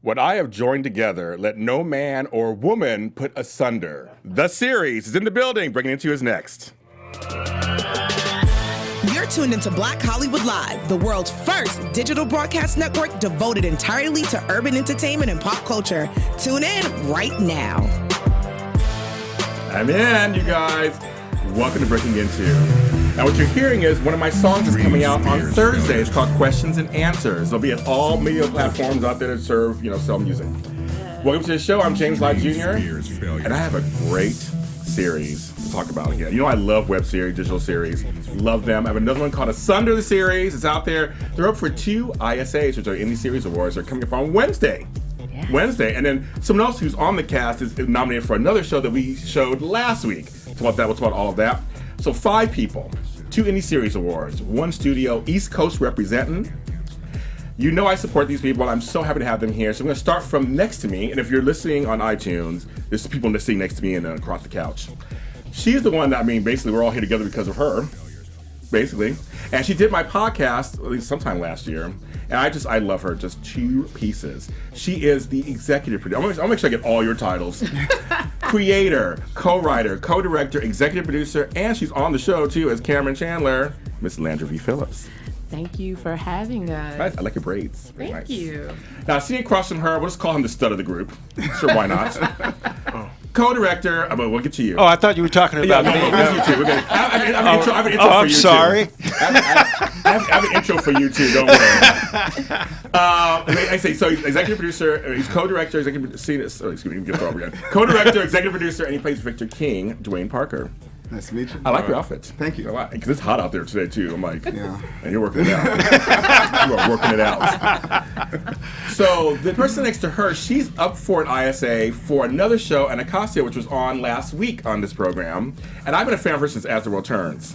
What I have joined together, let no man or woman put asunder. The series is in the building. Bringing it to you is next. You're tuned into Black Hollywood Live, the world's first digital broadcast network devoted entirely to urban entertainment and pop culture. Tune in right now. I'm in, you guys. Welcome to Breaking Into. Now, what you're hearing is one of my songs is coming out on Thursday. It's called Questions and Answers. It'll be at all media platforms out there that serve, sell music. Welcome to the show. I'm James Lott Jr. And I have a great series to talk about here. I love web series, digital series. Love them. I have another one called Asunder the Series. It's out there. They're up for 2 ISAs, which are Indie Series Awards. They're coming up on Wednesday. Yes. Wednesday. And then someone else who's on the cast is nominated for another show that we showed last week. We'll talk about all of that. So 5 people, 2 Indie Series Awards, 1 studio, East Coast representing. I support these people. I'm so happy to have them here. So I'm going to start from next to me. And if you're listening on iTunes, there's people sitting next to me and across the couch. She's the one that, basically we're all here together because of her, basically. And she did my podcast, at least sometime last year. And I love her just 2 pieces. She is the executive producer. I'll make sure I get all your titles. Creator, co-writer, co-director, executive producer, and she's on the show too as Cameron Chandler, Miss Landra V Phillips. Thank you for having us. Nice. I like your braids. Thank you. Now, sitting across from her, we'll just call him the stud of the group. Sure, why not? Co-director, we'll get to you. Oh, I thought you were talking about me. You too. I have an intro for I'm you sorry. Too. I have an intro for you too. Don't worry. I say so. He's executive producer. He's co-director. Co-director, executive producer, and he plays Victor King. Dwayne Parker. Nice to meet you. I like your outfit. Thank you. Because it's hot out there today too. I'm like, yeah. And you're working it out. You are working it out. So the person next to her, she's up for an ISA for another show, Anacostia, which was on last week on this program. And I've been a fan of her since As the World Turns.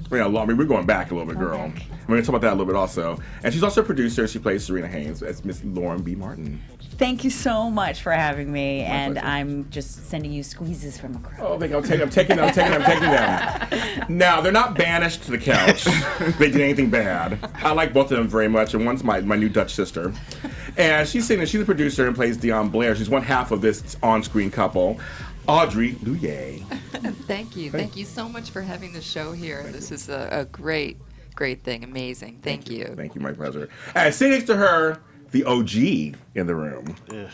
We're going back a little bit, girl. Okay. We're going to talk about that a little bit also. And she's also a producer. She plays Serena Haynes as Miss Lauren B. Martin. Thank you so much for having me, and pleasure. I'm just sending you squeezes from across. Oh, I'm taking them. Now, they're not banished to the couch. They did anything bad. I like both of them very much, and one's my new Dutch sister. And she's a producer and plays Dion Blair. She's one half of this on-screen couple. Audrey Looye. Thank you. Thank you so much for having the show here. This is a great thing. Amazing. Thank you. Thank you. My pleasure. And sitting next to her, the OG in the room. Yeah.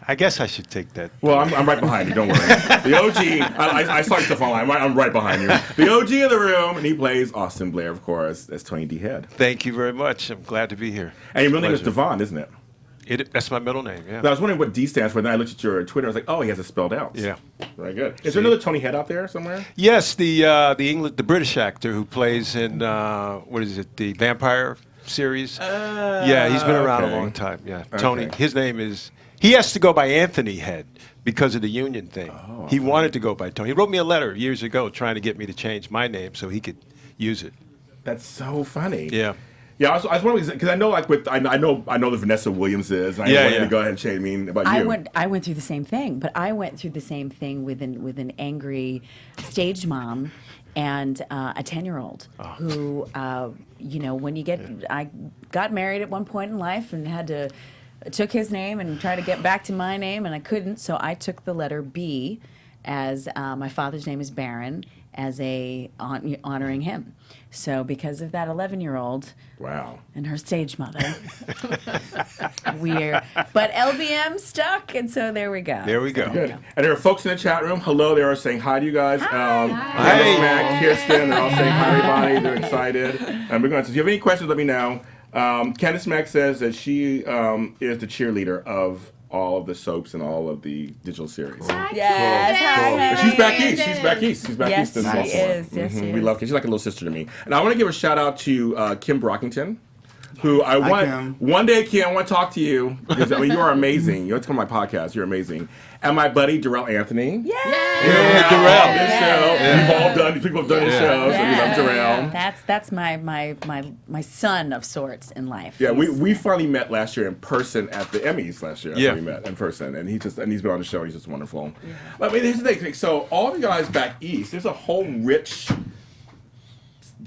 I guess I should take that. Well, I'm right behind you. Don't worry. The OG, I saw your stuff online. I'm right behind you. The OG in the room, and he plays Austin Blair, of course, as Tony D. Head. Thank you very much. I'm glad to be here. And your middle name is Devon, isn't it? That's my middle name, yeah. Now, I was wondering what D stands for. Then I looked at your Twitter. I was like, oh, he has it spelled out. Yeah. Very good. Is there another Tony Head out there somewhere? Yes, the British actor who plays in the Vampire series. Yeah, he's been around a long time. Yeah, Tony. Okay. His name is. He has to go by Anthony Head because of the union thing. Oh, he wanted to go by Tony. He wrote me a letter years ago trying to get me to change my name so he could use it. That's so funny. Yeah. Yeah, I was wondering because I know I know the Vanessa Williams is. And I wanted to go ahead and change. About you. I went through the same thing, but I went through the same thing with an angry stage mom and a 10-year-old who I got married at one point in life and took his name and tried to get back to my name, and I couldn't, so I took the letter B as my father's name is Barron, as honoring him. So because of that 11-year-old, wow, and her stage mother, but LBM stuck, and so there we go. There we go. Good. And there are folks in the chat room. Hello, they are saying hi to you guys. Hi. Hi. Mac, Kirsten, they're all saying hi, everybody. They're excited. And we're going to. If you have any questions, let me know. Candice Mack says that she is the cheerleader of all of the soaps and all of the digital series. Yes. Hi. She's back east. She's back east. She's back Yes, east. she is. Yes, she We is. love Kim. She's like a little sister to me. And I want to give a shout out to Kim Brockington, who one day, Kim, I want to talk to you because you are amazing. You have to come on my podcast. You're amazing. And my buddy Darrell Anthony. Yeah, Darrell. This show. We've all done. People have done this show, so we love Darrell. That's my son of sorts in life. Yeah, we finally met last year in person at the Emmys last year. Yeah, we met in person, and he's been on the show. He's just wonderful. Yeah. Here's the thing. So all of you guys back east, there's a whole rich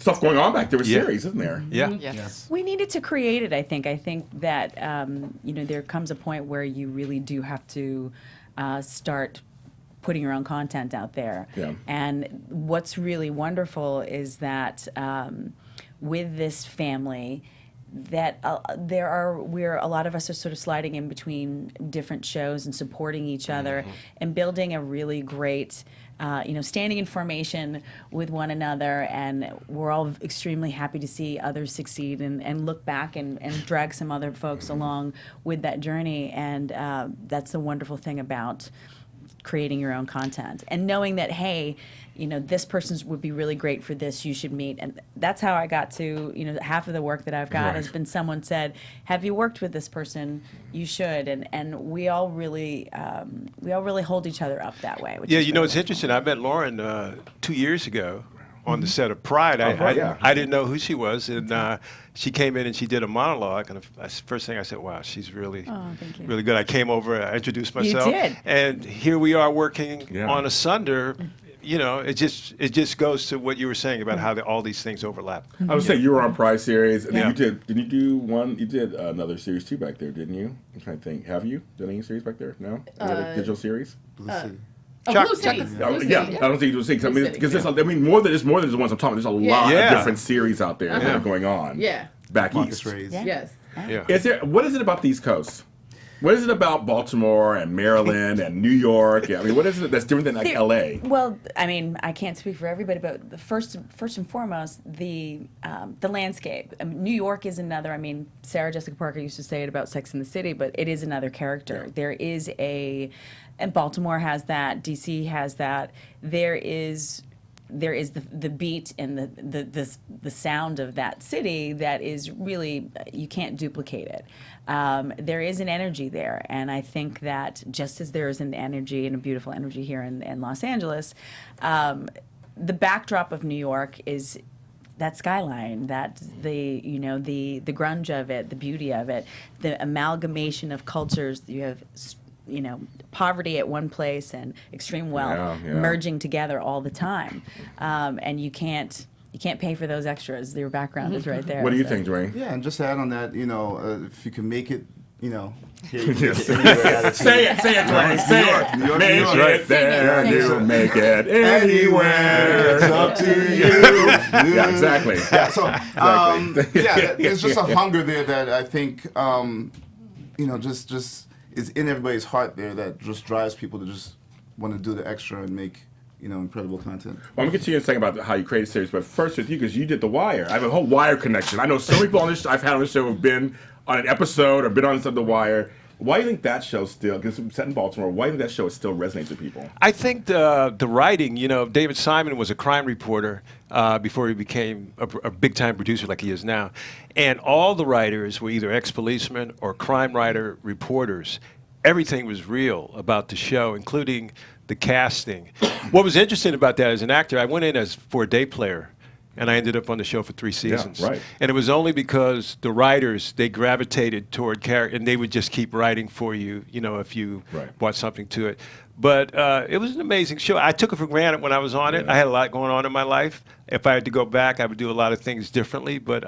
stuff going on back there with series, isn't there? Yeah. Yes. We needed to create it, I think. I think that, there comes a point where you really do have to start putting your own content out there. Yeah. And what's really wonderful is that with this family, that a lot of us are sort of sliding in between different shows and supporting each other and building a really great, standing in formation with one another, and we're all extremely happy to see others succeed and look back and drag some other folks along with that journey, and that's the wonderful thing about creating your own content and knowing that, hey, this person would be really great for this, you should meet. And that's how I got to, half of the work that I've got has been someone said, have you worked with this person? You should. And we all really hold each other up that way. Which is really it's interesting. I met Lauren 2 years ago on the set of Pride. I didn't know who she was, and she came in and she did a monologue, and the first thing I said, wow, she's really really good. I came over, I introduced myself, and here we are working on Asunder. It just goes to what you were saying about how all these things overlap. I would say you were on Pride series, and then didn't you do one? You did another series too back there, didn't you? I'm trying to think. Have you done any series back there? No, any other digital series? Blue City. I don't think you do six. I mean, because more than just the ones I'm talking about. There's a lot of different series out there that are going on. Yeah. Back east. Yes. Yeah. What is it about the East Coast? What is it about Baltimore and Maryland and New York? I mean, what is it that's different than like LA? Well, I mean, I can't speak for everybody, but the first and foremost, the landscape. New York is another. I mean, Sarah Jessica Parker used to say it about Sex and the City, but it is another character. Yeah. There is and Baltimore has that. DC has that. There is the beat and the sound of that city that is really, you can't duplicate it. There is an energy there, and I think that just as there is an energy and a beautiful energy here in Los Angeles, the backdrop of New York is that skyline, that the grunge of it, the beauty of it, the amalgamation of cultures. You have poverty at one place and extreme wealth merging together all the time, and you can't pay for those extras. Your background is right there. What do you think, Dwayne? Yeah, and just to add on that, if you can make it, say it, Dwayne. Say it. New York, make it there, you make it anywhere. It's up to you. Yeah, exactly. Yeah, so there's just a hunger there that I think, just is in everybody's heart there that just drives people to just want to do the extra and make incredible content. Well, I'm going to get to you in a second about how you created series, but first with you, because you did The Wire. I have a whole Wire connection. I know so many people I've had on this show have been on an episode or been on The Wire. Why do you think that show still, because it's set in Baltimore, why do you think that show still resonates with people? I think the writing, David Simon was a crime reporter before he became a big-time producer like he is now. And all the writers were either ex-policemen or crime writer reporters. Everything was real about the show, including the casting. What was interesting about that as an actor, I went in for a day player, and I ended up on the show for 3 seasons. Yeah, right. And it was only because the writers, they gravitated toward character, and they would just keep writing for you, if you brought something to it. But it was an amazing show. I took it for granted when I was on it. I had a lot going on in my life. If I had to go back, I would do a lot of things differently, but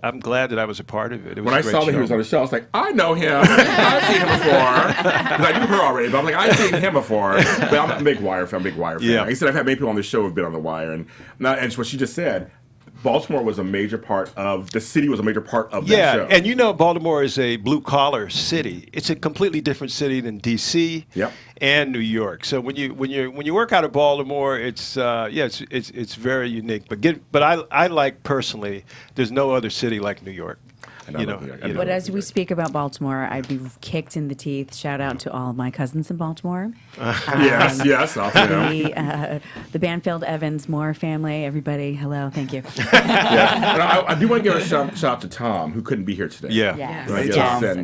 I'm glad that I was a part of it. When I saw that he was on the show, I was like, I know him. I've seen him before. Because I knew her already, but I'm like, I've seen him before. But I'm a big Wire fan. Yeah. He said I've had many people on the show who've been on The Wire. And what she just said, Baltimore was a major part of, the city was a major part of that show. Yeah, and Baltimore is a blue-collar city. It's a completely different city than D.C. and New York. So when you work out of Baltimore, it's very unique. But I like personally, there's no other city like New York. But as we speak about Baltimore, I'd be kicked in the teeth. Shout out to all of my cousins in Baltimore. Yes. The Banfield, Evans, Moore family, everybody, hello, thank you. I do want to give a shout out to Tom, who couldn't be here today.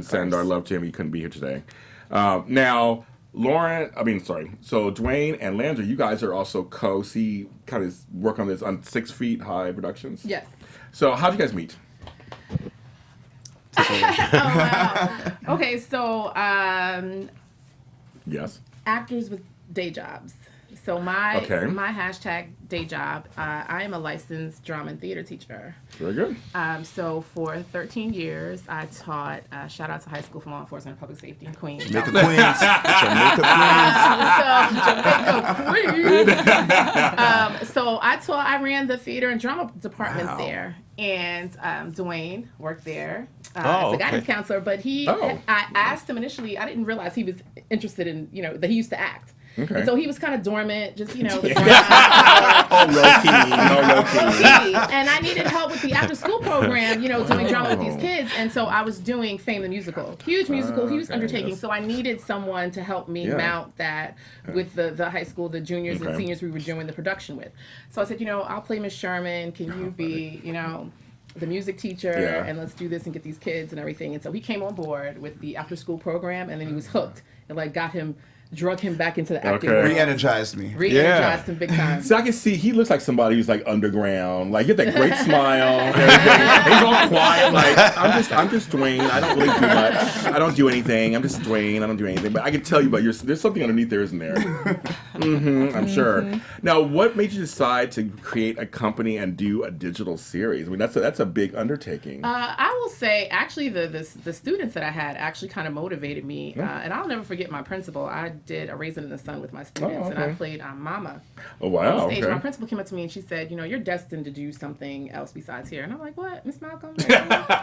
Send our love to him. He couldn't be here today. Now, so Dwayne and Landra, you guys are also kind of work on this on 6 Feet High Productions. Yes. So how did you guys meet? Oh, wow. Okay, so yes, actors with day jobs. So my Okay. my hashtag day job, I am a licensed drama and theater teacher. Very good. So for 13 years, I taught, shout out to High School for Law Enforcement and Public Safety in Queens. Jamaica Queens. So I ran the theater and drama department there. And Dwayne worked there as a guidance counselor, but I asked him initially, I didn't realize he was interested in, that he used to act. Okay. And so he was kind of dormant, just, the low key. And I needed help with the after school program, doing drama with these kids. And so I was doing Fame the Musical. Huge musical, huge undertaking. yes. So I needed someone to help me mount that with the high school, the juniors and seniors we were doing the production with. So I said, I'll play Miss Sherman. Can you be, the music teacher, and let's do this and get these kids and everything. And so he came on board with the after school program, and then he was hooked. It drug him back into the acting world. Re-energized me. Re-energized him big time. So I can see he looks like somebody who's like underground, like get that great smile. Everything. He's all quiet, like I'm just Dwayne. I don't really do much. I don't do anything. I'm just Dwayne. I don't do anything. But I can tell you, there's something underneath there, isn't there? I'm sure. Now, what made you decide to create a company and do a digital series? I mean, that's a big undertaking. I will say, actually, the students that I had actually kind of motivated me, and I'll never forget my principal. I did A Raisin in the Sun with my students, and I played Mama. Oh, wow. On stage. Okay. My principal came up to me and she said, you're destined to do something else besides here. And I'm like, what, Miss Malcolm?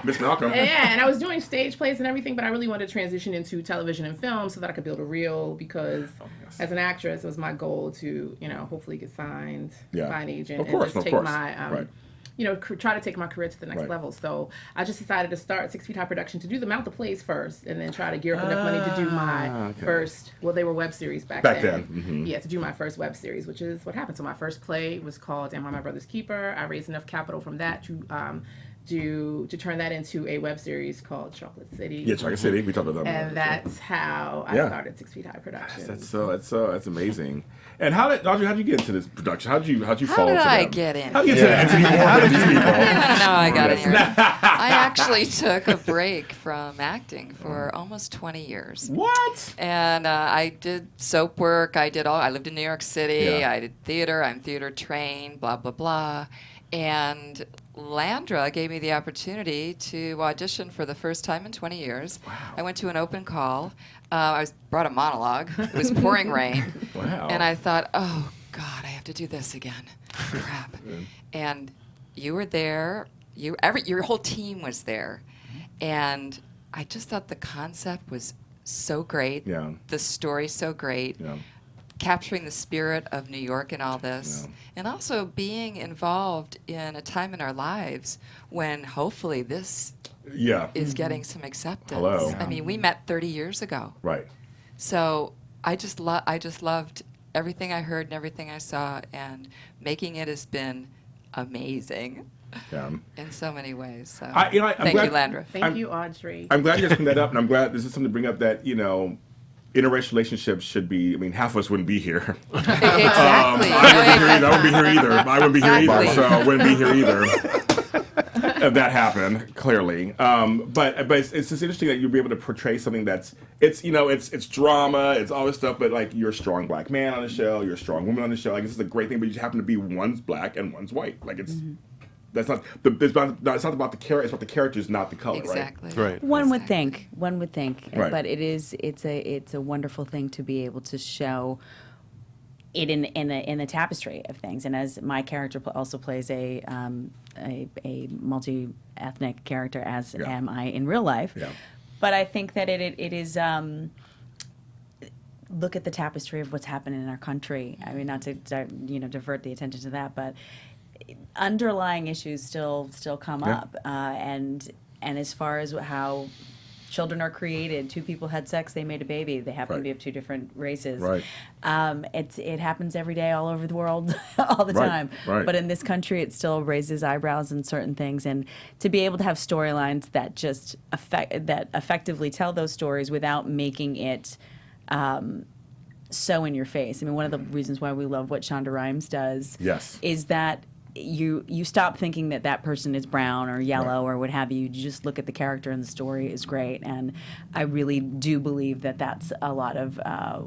Miss Malcolm. And I was doing stage plays and everything, but I really wanted to transition into television and film so that I could build a reel, because as an actress, it was my goal to, hopefully get signed by an agent Of course, and just take my, right. try to take my career to the next level. So I just decided to start 6 Feet High Production to mount the plays first, and then try to gear up enough money to do my first, they were web series back then. Mm-hmm. Yeah, to do my first web series, which is what happened. So my first play was called Am I My Brother's Keeper? I raised enough capital from that to turn that into a web series called Chocolate City. Yeah, Chocolate City. We talked about that. And that's how I started 6 Feet High Production. That's amazing. And Audrey, how did you get into this production? How did you fall into How did I them? get in? How did you get into the more with these people? I don't know how I got in here. I actually took a break from acting for almost 20 years. What? And I did soap work. I lived in New York City. Yeah. I did theater. I'm theater trained, blah, blah, blah. And Landra gave me the opportunity to audition for the first time in 20 years. Wow. I went to an open call. I brought a monologue. It was pouring rain. Wow. And I thought, oh, God, I have to do this again. Crap. And you were there. Your whole team was there. And I just thought the concept was so great. Yeah. The story so great. Yeah. Capturing the spirit of New York and all this. Yeah. And also being involved in a time in our lives when hopefully this is getting some acceptance. Hello. I mean, we met 30 years ago. Right. So I just loved everything I heard and everything I saw, and making it has been amazing. Yeah. In so many ways. So I'm thank glad, you, Landra. Thank you, Audrey. I'm glad you guys bring that up, and I'm glad this is something to bring up that, interracial relationships should be, half of us wouldn't be here. Exactly. I wouldn't be here either. I wouldn't be here either, Exactly. so I wouldn't be here either. If that happened, clearly. But it's just interesting that you'll be able to portray something that's, it's drama, it's all this stuff, but like you're a strong black man on the show, you're a strong woman on the show. Like, this is a great thing, but you just happen to be one's black and one's white. Like, it's... That's not. It's not about the character. It's about the characters, not the color. Exactly. Right. One would think, Right. but it's a wonderful thing to be able to show it in the tapestry of things. And as my character also plays a multi-ethnic character, as am I in real life. Yeah. But I think that it is. Look at the tapestry of what's happening in our country. I mean, not to divert the attention to that, but underlying issues still come up, and as far as how children are created, two people had sex, they made a baby, they happen to be of two different races. Right. It happens every day all over the world, all the time. Right. But in this country, it still raises eyebrows in certain things, and to be able to have storylines that just effectively tell those stories without making it so in your face. I mean, one of the reasons why we love what Shonda Rhimes does Yes. is that you stop thinking that person is brown or yellow or what have you. You just look at the character, and the story is great. And I really do believe that that's a lot of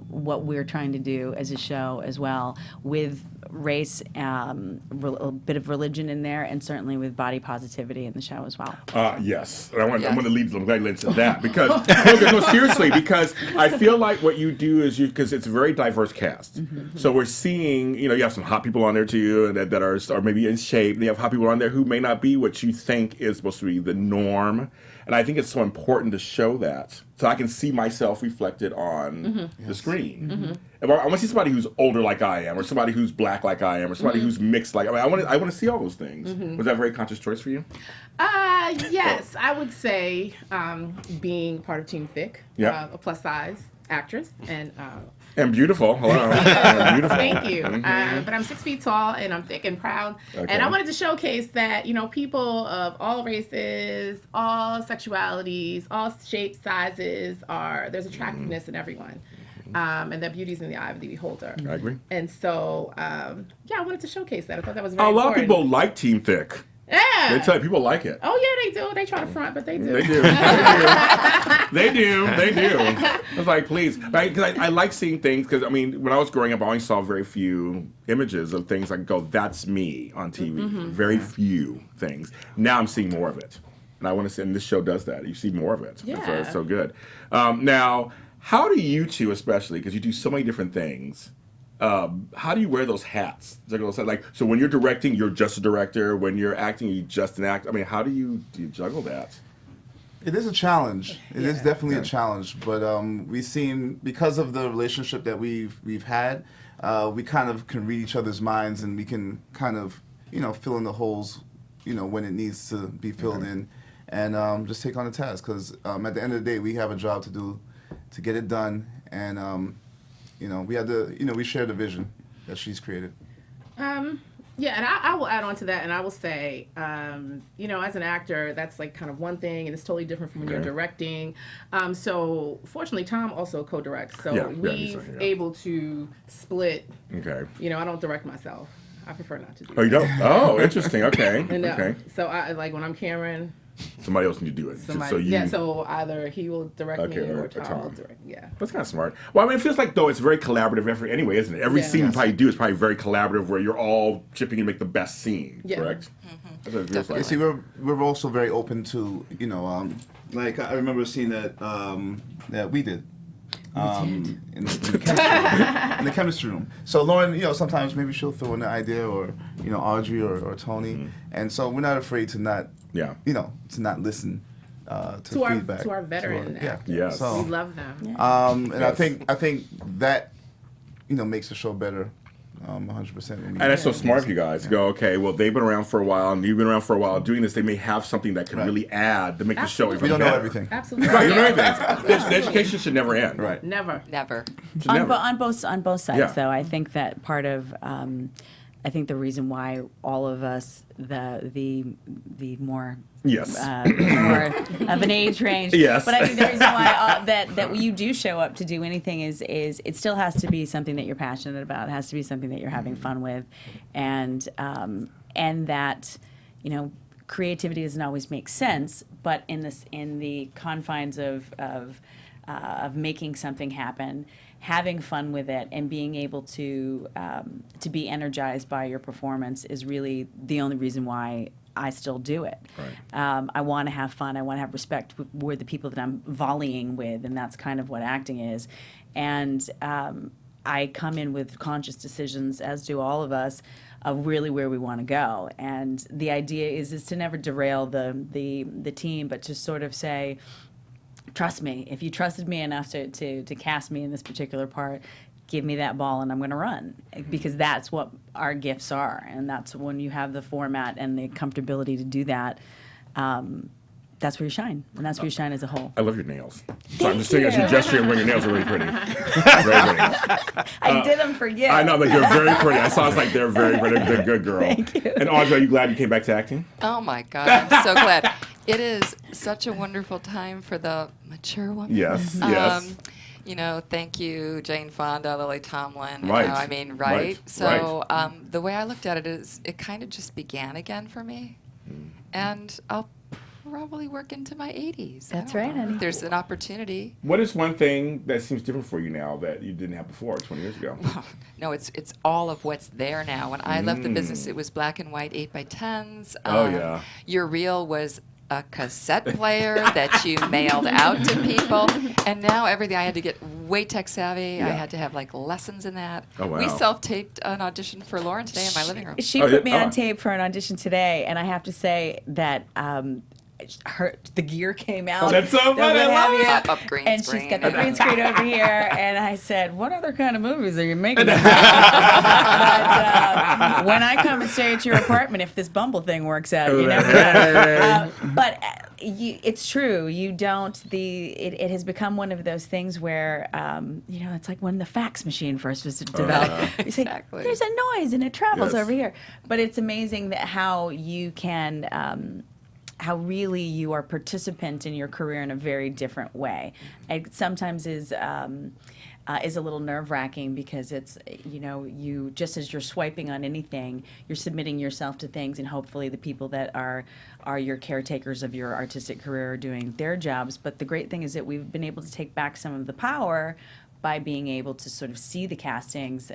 what we're trying to do as a show as well, with race, a bit of religion in there, and certainly with body positivity in the show as well. Yes. I'm going to lead into that because, no, seriously, because I feel like what you do is because it's a very diverse cast. So we're seeing, you have some hot people on there too that are maybe in shape. And you have hot people on there who may not be what you think is supposed to be the norm. And I think it's so important to show that, so I can see myself reflected on the screen. If I want to see somebody who's older like I am, or somebody who's black like I am, or somebody who's mixed like I want to see all those things. Was that a very conscious choice for you? Yes, I would say being part of Team Thick, a plus size actress, and beautiful. Hello. And beautiful. Thank you. But I'm 6 feet tall, and I'm thick and proud. Okay. And I wanted to showcase that, people of all races, all sexualities, all shapes, sizes, there's attractiveness in everyone. And that beauty's in the eye of the beholder. I agree. And so, I wanted to showcase that. I thought that was very important. A lot of people like Team Thick. Yeah. They tell you people like it. Oh, yeah, they do. They try to front, but they do. They do. They do. I was like, please. Because I like seeing things, because, when I was growing up, I only saw very few images of things I could go, that's me on TV. Very few things. Now I'm seeing more of it. And I want to say, and this show does that. You see more of it. Yeah. So it's so good. Now, how do you two, especially, because you do so many different things, how do you wear those hats? So when you're directing, you're just a director. When you're acting, you're just an actor. How do you juggle that? It is a challenge. It is definitely a challenge. But we've seen, because of the relationship that we've had, we kind of can read each other's minds, and we can kind of fill in the holes, when it needs to be filled in, and just take on the task. Because at the end of the day, we have a job to do, to get it done, and we had to, we share the vision that she's created. Yeah, and I will add on to that, and I will say, as an actor, that's like kind of one thing, and it's totally different from when you're directing. So fortunately, Tom also co-directs, so we're able to split. Okay. I don't direct myself. I prefer not to do that. Oh, you don't? Oh, interesting. Okay. Okay. So I when I'm Cameron. Somebody else need to do it. So either he will direct me or Tom will direct. Yeah. That's kind of smart. Well, it feels like, though, it's a very collaborative effort anyway, isn't it? Every scene you probably do is probably very collaborative, where you're all chipping in to make the best scene, correct? That's what it feels like. You see, we're also very open to, like I remember a scene that we did. In the chemistry room. So Lauren, sometimes maybe she'll throw in an idea, or Audrey or Tony, and so we're not afraid to not, to not listen to feedback. To our veteran actors. Yes. So, we love them. And I think that makes the show better. 100%. And that's so smart of you guys to go, okay, well, they've been around for a while, and you've been around for a while doing this. They may have something that can really add to make the show even better. We don't know everything. Absolutely. Right, you don't know everything. The education should never end. Right. Never. On both sides, though, I think that part of I think the reason why all of us, the more more of an age range. Yes. But I think the reason why that you do show up to do anything is it still has to be something that you're passionate about. It has to be something that you're having fun with, and that creativity doesn't always make sense. But in the confines of making something happen, having fun with it, and being able to be energized by your performance is really the only reason why I still do it. Right. I want to have fun. I want to have respect with the people that I'm volleying with, and that's kind of what acting is. And I come in with conscious decisions, as do all of us, of really where we want to go. And the idea is to never derail the team, but to sort of say, trust me. If you trusted me enough to cast me in this particular part, give me that ball and I'm going to run, because that's what our gifts are, and that's when you have the format and the comfortability to do that. That's where you shine, and that's where you shine as a whole. I love your nails. So I'm just saying, as you're gesturing, when your nails are really pretty. Very pretty. I did them for you. I know, but you're very pretty. I saw it's like they're very pretty. They're a good girl. Thank you. And Audrey, are you glad you came back to acting? Oh my God, I'm so glad. It is such a wonderful time for the mature woman. Yes, yes. thank you, Jane Fonda, Lily Tomlin. Right. I mean, right? Right. So the way I looked at it is it kind of just began again for me. And I'll probably work into my 80s. That's right, honey. There's an opportunity. What is one thing that seems different for you now that you didn't have before 20 years ago? No, it's all of what's there now. When I left the business, it was black and white 8x10s. Yeah. Your reel was a cassette player that you mailed out to people, and now everything, I had to get way tech savvy. I had to have lessons in that. Oh, wow. We self-taped an audition for Lauren today in my living room. She put me on tape for an audition today, and I have to say that the gear came out. Oh, that's so funny. I love it. Up green and screen. she's got the green screen over here, and I said, "What other kind of movies are you making?" But when I come and stay at your apartment, if this Bumble thing works out, you never know. But it's true. You don't. It has become one of those things where it's like when the fax machine first was developed. You say, Exactly. "There's a noise and it travels Yes. over here," but it's amazing that how you can. How really you are a participant in your career in a very different way. It sometimes is a little nerve-wracking because it's, you just as you're swiping on anything, you're submitting yourself to things, and hopefully the people that are your caretakers of your artistic career are doing their jobs. But the great thing is that we've been able to take back some of the power by being able to sort of see the castings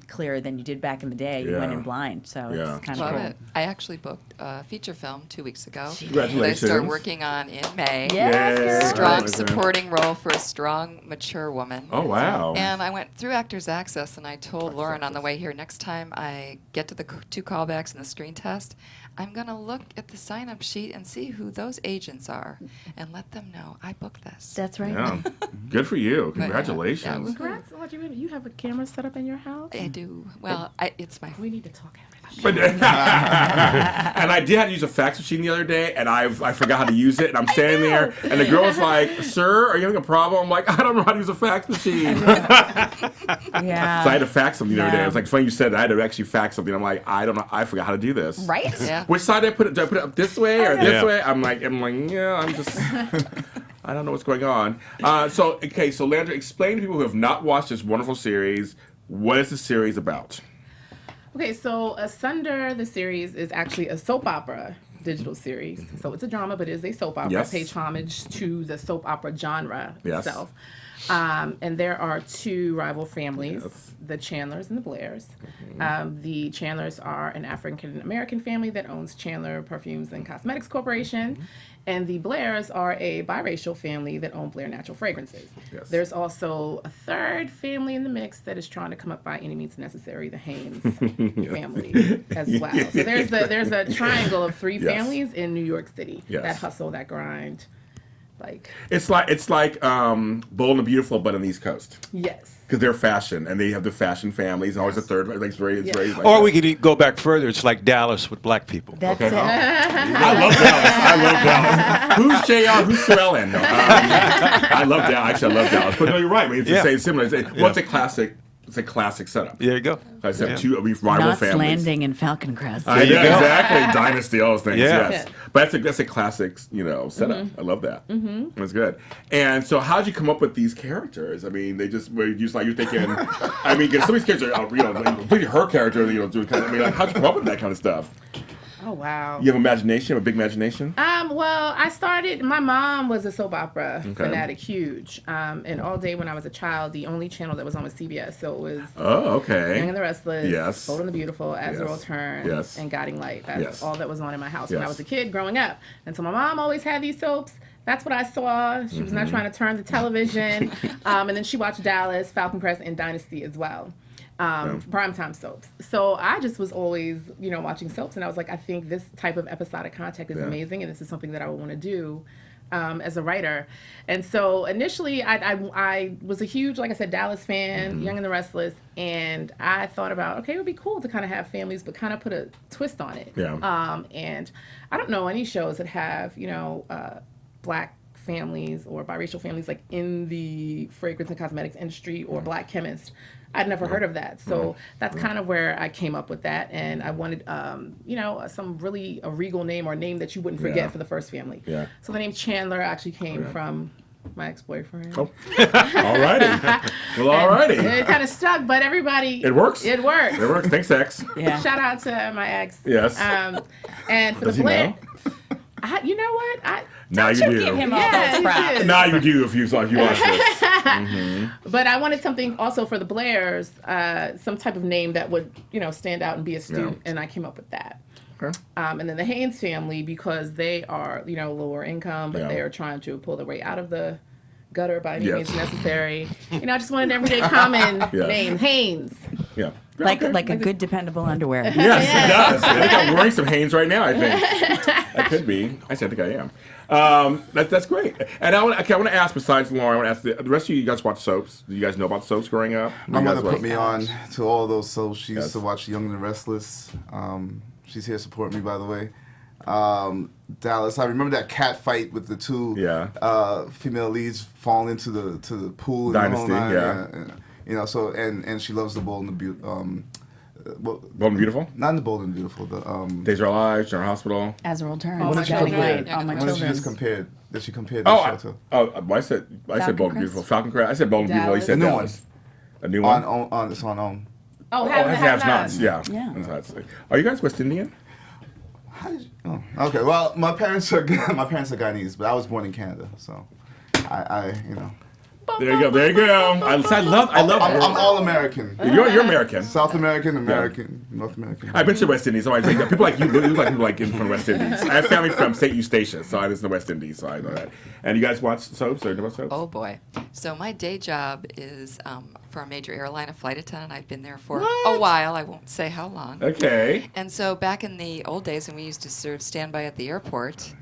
clearer than you did back in the day. You went in blind, so it's kind of Love cool. it. I actually booked a feature film 2 weeks ago. Congratulations. That I start working on in May. Yes, girl. Strong supporting role for a strong, mature woman. Oh, wow. And I went through Actors Access, and I told Lauren on the way here, next time I get to the 2 callbacks and the screen test, I'm going to look at the sign-up sheet and see who those agents are and let them know I booked this. That's right. Yeah. Good for you. But, yeah, Congratulations. that was- Congrats, Audrey. You have a camera set up in your house? I do. Well, it's my... We need to talk after this. But, and I did have to use a fax machine the other day, and I forgot how to use it, and I'm standing there, and the girl was like, "Sir, are you having a problem?" I'm like, "I don't know how to use a fax machine." Yeah. So I had to fax something the other day. Yeah. It was like funny you said that. I had to actually fax something. I'm like, I don't know. I forgot how to do this. Right? Yeah. Which side do I put it? Do I put it up this way or this Yeah. way? I'm like, yeah, I'm just, I don't know what's going on. So Landra, explain to people who have not watched this wonderful series, what is the series about? Okay, so Asunder the Series is actually a soap opera digital series. So it's a drama, but it is a soap opera. Yes. It pays homage to the soap opera genre Yes. itself. And there are 2 rival families, Yes. the Chandlers and the Blairs. The Chandlers are an African-American family that owns Chandler Perfumes and Cosmetics Corporation. And the Blairs are a biracial family that own Blair Natural Fragrances. Yes. There's also a 3rd family in the mix that is trying to come up by any means necessary, the Haynes family as well. So there's a triangle of 3 Yes. families in New York City Yes. that hustle, that grind. It's like Bold and Beautiful, but on the East Coast. Yes. Because they're fashion, and they have the fashion families, and always a third. Like, it's very like Or that. we could go back further. It's like Dallas with black people. That's Okay. it. I love Dallas. Who's JR? Who's Sue Ellen? No, I love Dallas. Actually, I love Dallas. But no, you're right. I mean, it's the same, similar. It's a classic. It's a classic setup. There you go. Like I said, 2 rival Knots families. Landing and Falcon Crest. I know, you go. exactly. Dynasty, all those things. Yeah. Yes, but that's a classic, setup. I love that. That's good. And so, how'd you come up with these characters? I mean, were you just like you're thinking? I mean, 'cause some of these characters are, like, completely her character. Doing kind of. I mean, like, how'd you come up with that kind of stuff? Oh, wow. You have imagination, a big imagination. Well, my mom was a soap opera fanatic, huge. And all day when I was a child, the only channel that was on was CBS. So it was Oh, okay. Young and the Restless, Yes. Bold and the Beautiful, As the Yes. World Turns, Yes. and Guiding Light. That's Yes. all that was on in my house when I Yes. was a kid growing up. And so my mom always had these soaps. That's what I saw. She was not trying to turn the television. And then she watched Dallas, Falcon Crest, and Dynasty as well. Primetime soaps. So I just was always, watching soaps, and I was like, I think this type of episodic content is amazing, and this is something that I would want to do as a writer. And so initially, I was a huge, like I said, Dallas fan, Young and the Restless, and I thought about, okay, it would be cool to kind of have families, but kind of put a twist on it. Yeah. And I don't know any shows that have, black families or biracial families like in the fragrance and cosmetics industry or black chemists. I'd never heard of that. So that's kind of where I came up with that. And I wanted, a regal name or a name that you wouldn't forget for the first family. Yeah. So the name Chandler actually came from my ex-boyfriend. Oh. All righty. Well, all righty. It kind of stuck, but everybody. It works. It works. It works. Thanks, ex. Yeah. Shout out to my ex. Yes. And for Does the he Blair. know? You know what? Now you do. Give him all Yeah, those he props. did. Now you do if you watch this. But I wanted something also for the Blairs, some type of name that would, stand out and be astute, and I came up with that. Okay. And then the Haynes family, because they are, lower income, but they are trying to pull their way out of the gutter by any means necessary. I just wanted an everyday common name, Haynes. Yeah. Like a good, dependable underwear. Yes, it does. I think I'm wearing some Hanes right now, I think. That could be. I think I am. That's great. And I want to ask, besides Lauren, I want to ask the rest of you guys watch soaps. Do you guys know about soaps growing up? My mother put me on to all those soaps. She used to watch Young and the Restless. She's here to support me, by the way. Dallas, I remember that cat fight with the two female leads falling into the pool. Dynasty, and the whole so and she loves the Bold and the Bold and Beautiful? Not in the Bold and Beautiful. The Days of Our Lives, General Hospital. As a World Turns. Oh, my Guiding God. Light, All My What did she Children. just compared? Did she compare the show to? I said Bold and Crest? Beautiful. Falcon Crest. I said Bold and Beautiful. He said New Dallas. A new one? It's on. Oh, Have Nots. Yeah. Yeah. Are you guys West Indian? How did you, okay. Well, my parents are Guyanese, but I was born in Canada, so I There you go. I love. I'm all American. You're American. South American, North American. I've been to West Indies, so I think that people like you look like people like from West Indies. I have family from St. Eustatius, so I was in the West Indies, so I know that. And you guys watch soaps or know about soaps? Oh boy. So my day job is for a major airline, a flight attendant. I've been there for a while. I won't say how long. Okay. And so back in the old days when we used to serve standby at the airport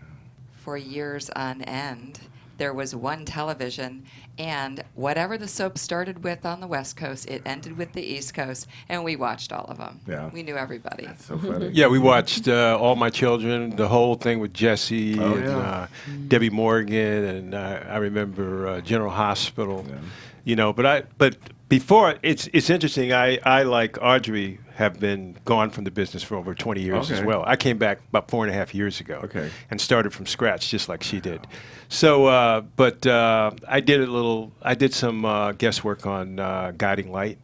for years on end, there was one television, and whatever the soap started with on the West Coast, it ended with the East Coast, and we watched all of them. Yeah. We knew everybody. So funny. Yeah, we watched All My Children, the whole thing with Jesse and Debbie Morgan, and I remember General Hospital. Yeah. But before it's interesting. I like Audrey have been gone from the business for over 20 years as well. I came back about 4.5 years ago and started from scratch just like she did. So, I did some guest work on Guiding Light.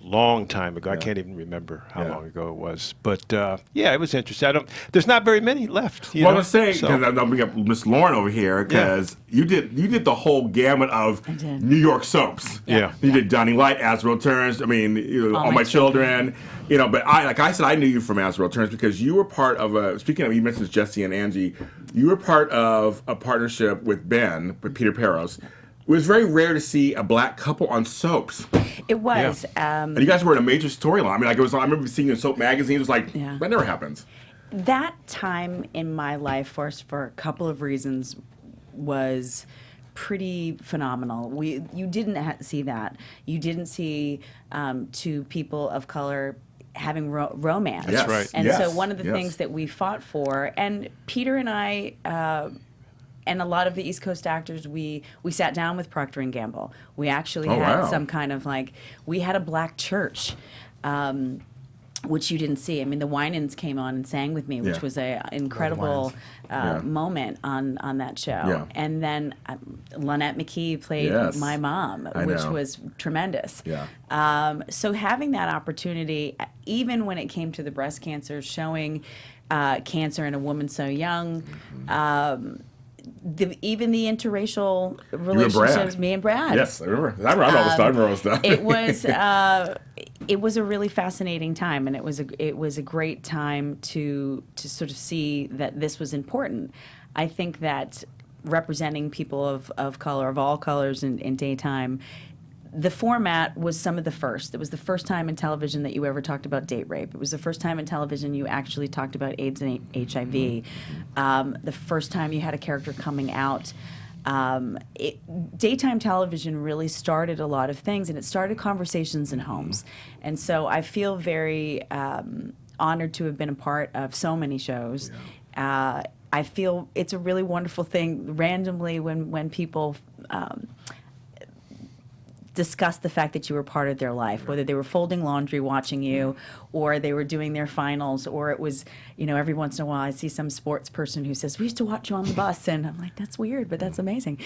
Long time ago. I can't even remember how long ago it was. But it was interesting. There's not very many left. Well, I was saying, because I'll bring up Miss Lauren over here, because you did the whole gamut of New York soaps. Yeah. You did Guiding Light, As World Turns. I mean, All My Children. But I said I knew you from As World Turns because you were part of speaking of, you mentioned Jesse and Angie, you were part of a partnership with Peter Peros. It was very rare to see a black couple on soaps. It was. And you guys were in a major storyline. I mean, I remember seeing it in soap magazines. It was like, that never happens. That time in my life, for a couple of reasons, was pretty phenomenal. You didn't see that. You didn't see two people of color having romance. That's right. And so one of the things that we fought for, and Peter and I, and a lot of the East Coast actors, we sat down with Procter & Gamble. We actually had some kind of we had a black church, which you didn't see. I mean, the Winans came on and sang with me, which was an incredible moment on that show. Yeah. And then Lynette McKee played my mom, which was tremendous. Yeah. So having that opportunity, even when it came to the breast cancer, showing cancer in a woman so young, even the interracial relationships, me and Brad. Yes, I remember. I remember all the stuff. It was a really fascinating time, and it was a great time to sort of see that this was important. I think that representing people of color, of all colors in daytime, the format was some of the first. It was the first time in television that you ever talked about date rape. It was the first time in television you actually talked about AIDS and HIV. The first time you had a character coming out. Daytime television really started a lot of things, and it started conversations in homes. And so I feel very honored to have been a part of so many shows. I feel it's a really wonderful thing randomly when people discuss the fact that you were part of their life, whether they were folding laundry watching you, or they were doing their finals, or it was, every once in a while I see some sports person who says, we used to watch you on the bus, and I'm like, that's weird, but that's amazing.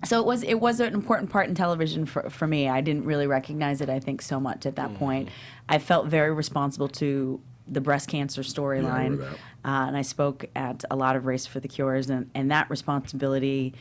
So it was an important part in television for me. I didn't really recognize it, I think, so much at that point. I felt very responsible to the breast cancer storyline, and I spoke at a lot of Race for the Cures, and that responsibility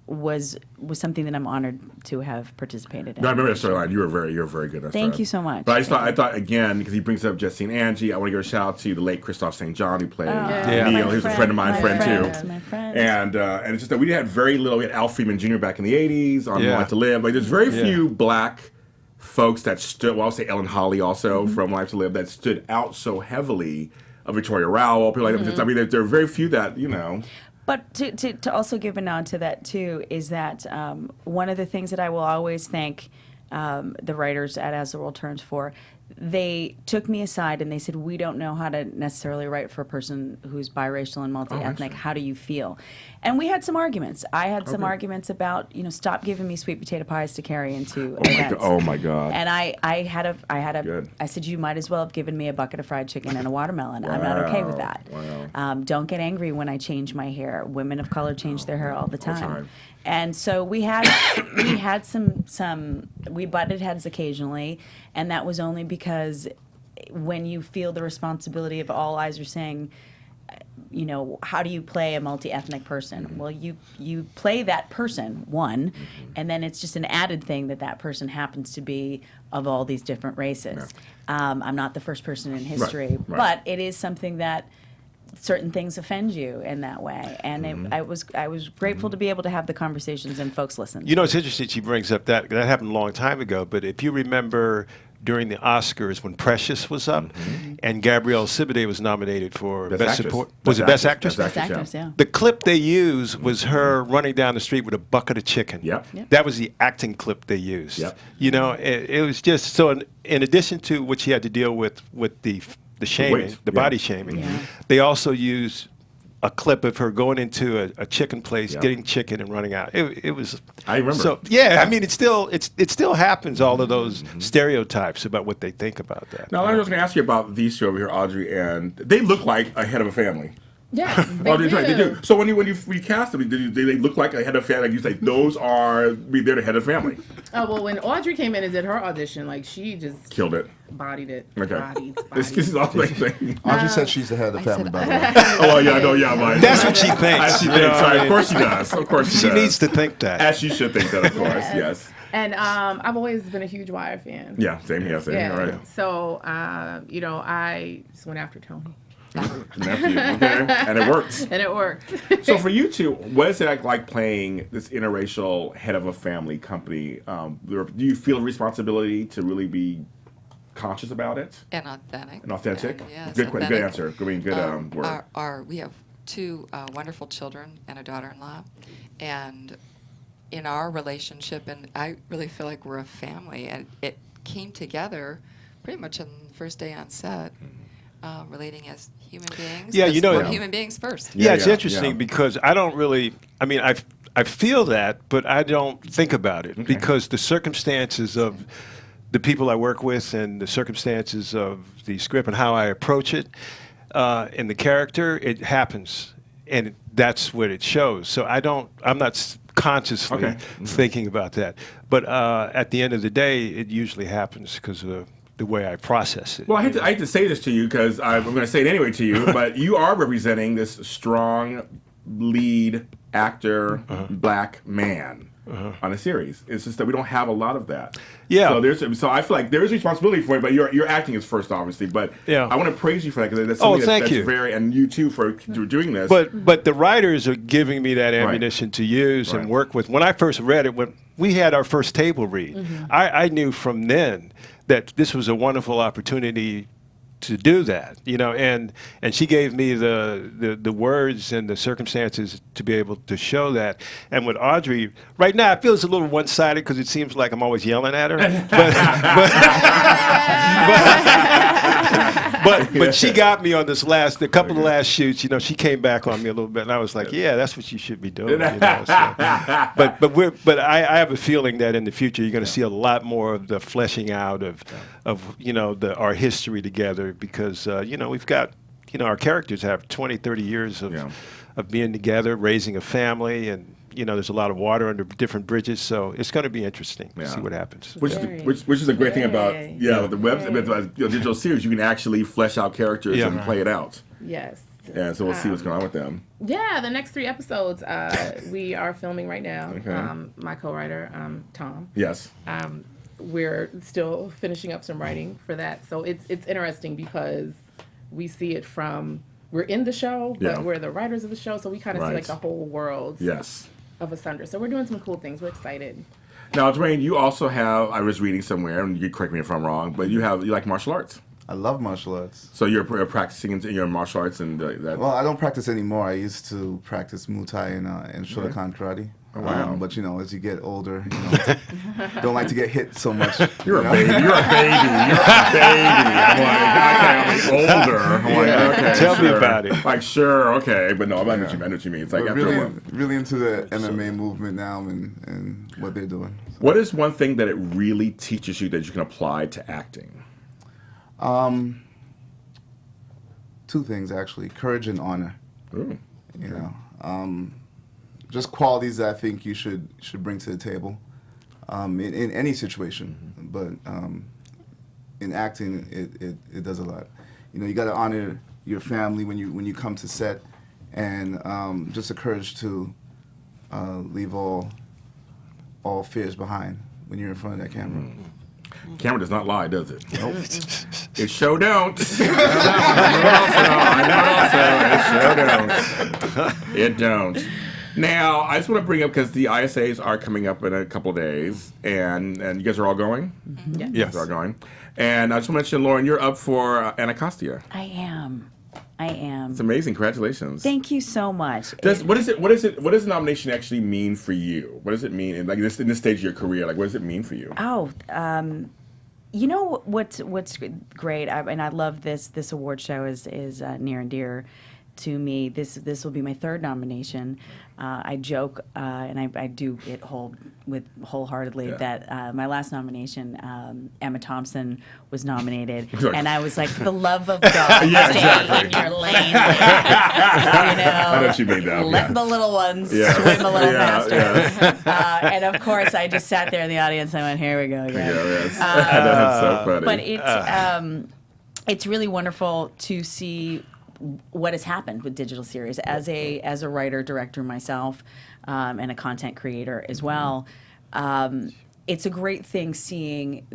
was something that I'm honored to have participated in. No, I remember that storyline. You're very good at that. Thank you so much. But I thought again, because he brings up Justine Angie, I want to give a shout out to the late Christophe St. John who played Neil. He was a friend of mine, friend too. My friend. And it's just that we had very little. We had Al Freeman Jr. back in the '80s on Life to Live. Like there's very few black folks that stood. Well, I'll say Ellen Holly also from Life to Live that stood out so heavily. Victoria Rowell, people like that. I mean, there are very few that But to also give a nod to that, too, is that one of the things that I will always thank the writers at As the World Turns for, they took me aside and they said, we don't know how to necessarily write for a person who's biracial and multi-ethnic. How do you feel? And we had some arguments. I had some arguments about, stop giving me sweet potato pies to carry into events. Oh, my God. And I said, you might as well have given me a bucket of fried chicken and a watermelon. Wow. I'm not okay with that. Wow. Don't get angry when I change my hair. Women of color change their hair all the time. And so we had we butted heads occasionally, and that was only because when you feel the responsibility of all eyes are saying, how do you play a multi-ethnic person? Well, you play that person, and then it's just an added thing that person happens to be of all these different races. I'm not the first person in history, but it is something that certain things offend you in that way, and I was grateful to be able to have the conversations and folks listen. It's interesting she brings up that happened a long time ago, but if you remember during the Oscars when Precious was up and Gabrielle Sidibe was nominated for Best Support. Was it Best Actress? Best Actress, yeah. The clip they used was her running down the street with a bucket of chicken. Yep. That was the acting clip they used. Yep. It was just so. In addition to what she had to deal with the shaming, the body shaming, they also used a clip of her going into a chicken place, getting chicken and running out. It was. I remember. So I mean, it still happens. All of those stereotypes about what they think about that. Now, I was going to ask you about these two over here, Audrey, and they look like a head of a family. Yes, They do. So when you recast them, do they look like a head of family? Like you say, they're the head of family. Oh well, when Audrey came in and did her audition, she just killed it, bodied it. Okay, bodied. This is all the thing. Audrey said she's the head of the family, by the way. Oh yeah, I know, yeah, That's what she thinks. Sorry, of course she does. Of course she does. needs to think that. As she should think that, of course. Yes. And I've always been a huge Wire fan. Yeah, same here. Yeah. All right. So I just went after Tony. And it works. And it worked. So for you two, what is it like playing this interracial head of a family company? Do you feel a responsibility to really be conscious about it? And authentic. And authentic? And, yes, Good authentic. answer. Good word. We have two wonderful children and a daughter-in-law. And in our relationship, and I really feel like we're a family, and it came together pretty much on the first day on set. Relating as human beings. Yeah, human beings first. Yeah, it's interesting because I don't really. I mean, I feel that, but I don't think about it because the circumstances of the people I work with and the circumstances of the script and how I approach it and the character, it happens, and that's what it shows. So I'm not consciously thinking about that, but at the end of the day, it usually happens because of the way I process it. Well, I hate to say this to you because I'm going to say it anyway to you, but you are representing this strong lead actor, black man on a series. It's just that we don't have a lot of that. Yeah. So I feel like there is responsibility for it, but your acting is first, obviously. But I want to praise you for that because that's something that's very, and you too for doing this. But the writers are giving me that ammunition to use and work with. When I first read it, when we had our first table read, I knew from then that this was a wonderful opportunity to do that, and she gave me the words and the circumstances to be able to show that. And with Audrey, right now, I feel it's a little one-sided because it seems like I'm always yelling at her. but she got me on this a couple of last shoots. You know, she came back on me a little bit, and I was like, yeah, that's what you should be doing. You know, so. But I have a feeling that in the future you're going to see a lot more of the fleshing out of you know, our history together, because you know, we've got, you know, our characters have 20, 30 years of being together, raising a family, and you know, there's a lot of water under different bridges, so it's going to be interesting to see what happens. Which is a great thing about the web digital series. You can actually flesh out characters and play it out. Yes. Yeah, so we'll see what's going on with them. Yeah, the next 3 episodes we are filming right now. Okay. My co-writer, Tom. Yes. We're still finishing up some writing for that, so it's interesting because we see it from, we're in the show, but we're the writers of the show, so we kind of see like the whole world. Yes. Of Asunder. So we're doing some cool things. We're excited. Now, Dwayne, you also have, I was reading somewhere, and you correct me if I'm wrong, but you like martial arts. I love martial arts. So you're practicing in your martial arts and that? Well, I don't practice anymore. I used to practice Muay Thai and Shotokan karate. Oh, wow. But, you know, as you get older, you know, don't like to get hit so much. You're a baby. You're a baby. I'm like, okay, I'm older. I'm like, okay, Tell me about it. Like, sure, okay. But no, I know what you mean. It's like after a while. Really into the MMA movement now and what they're doing. So. What is one thing that it really teaches you that you can apply to acting? 2 things, actually. Courage and honor. Ooh. You know, just qualities that I think you should bring to the table in any situation. But in acting, it does a lot. You know, you got to honor your family when you come to set, and just the courage to leave all fears behind when you're in front of that camera. Camera does not lie, does it? Nope. It sure don't. It don't. Now, I just want to bring up, because the ISAs are coming up in a couple of days, and you guys are all going? Mm-hmm. Yes. You guys are going. And I just want to mention, Lauren, you're up for Anacostia. I am. It's amazing. Congratulations. Thank you so much. What does the nomination actually mean for you? What does it mean in this stage of your career? Like, what does it mean for you? Oh, you know what's great, and I love this award show is near and dear to me. This will be my 3rd nomination. I joke and I do it wholeheartedly that my last nomination, Emma Thompson was nominated, and I was like, for the love of God, stay in your lane. You know, I know what you mean now. Let the little ones swim a little faster. And of course, I just sat there in the audience and I went, here we go again. That's so funny. But it's really wonderful to see what has happened with digital series as a writer director myself, and a content creator as well. It's a great thing seeing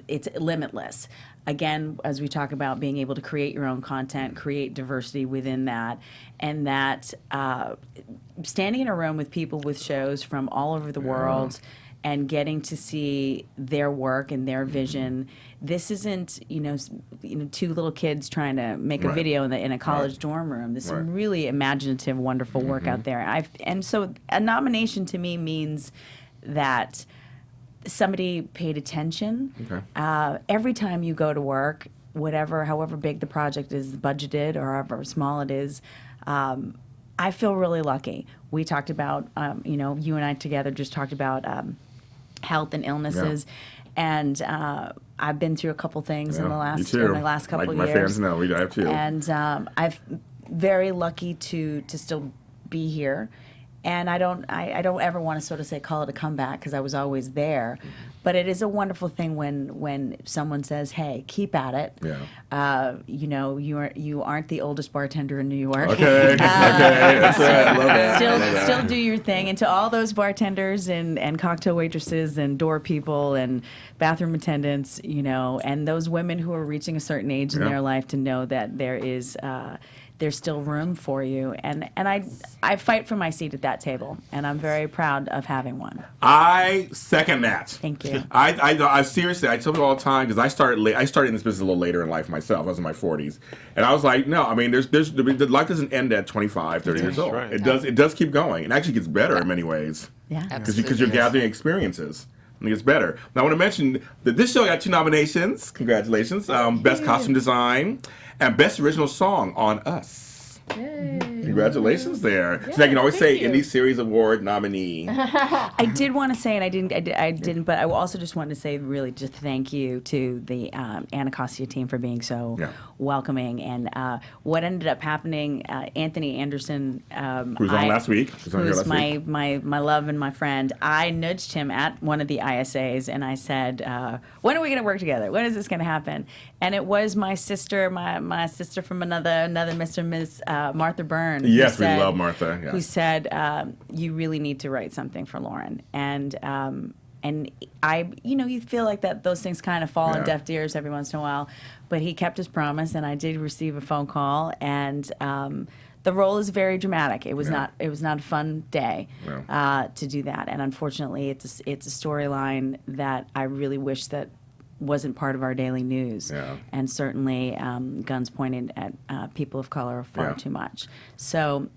it's limitless. Again, as we talk about being able to create your own content, create diversity within that, and that standing in a room with people with shows from all over the world and getting to see their work and their vision. This isn't, you know, 2 little kids trying to make a video in a college dorm room. There's some really imaginative, wonderful work out there. And so a nomination to me means that somebody paid attention. Okay. Every time you go to work, however big the project is budgeted or however small it is, I feel really lucky. We talked about, you and I together just talked about health and illnesses, and I've been through a couple things in the last couple years. My fans know I have too. And I'm very lucky to still be here. And I don't ever want to sort of say call it a comeback because I was always there, but it is a wonderful thing when someone says, "Hey, keep at it." Yeah. You aren't the oldest bartender in New York. Okay. That's right. I love that. Still do your thing. And to all those bartenders and cocktail waitresses and door people and bathroom attendants, and those women who are reaching a certain age in their life to know that there's still room for you, and I fight for my seat at that table, and I'm very proud of having one. I second that. Thank you. I seriously, I tell people all the time because I started in this business a little later in life myself. I was in my 40s, and I was like, no, I mean, the life doesn't end at 25, 30 years old. Right. It does keep going, and actually gets better in many ways. Yeah, because you're gathering experiences. It gets better. Now, I want to mention that this show got 2 nominations. Congratulations. Best Costume Design and Best Original Song on Us. Yay. Congratulations there. Yes, So I can always say thank you. Indie Series Award nominee. I did want to say, and I didn't, but I also just wanted to say really just thank you to the Anacostia team for being so welcoming. And what ended up happening, Anthony Anderson, Who was on last week. Who's my love and my friend. I nudged him at one of the ISAs and I said, when are we going to work together? When is this going to happen? And it was my sister, my sister from another Mr. and Ms. Martha Byrne. Yes, we love Martha. Yeah. Who said, you really need to write something for Lauren. And I, you feel like that those things kind of fall on deaf ears every once in a while. But he kept his promise, and I did receive a phone call. And the role is very dramatic. It was not a fun day to do that. And unfortunately, it's a storyline that I really wish that wasn't part of our daily news, and certainly guns pointed at people of color far too much. So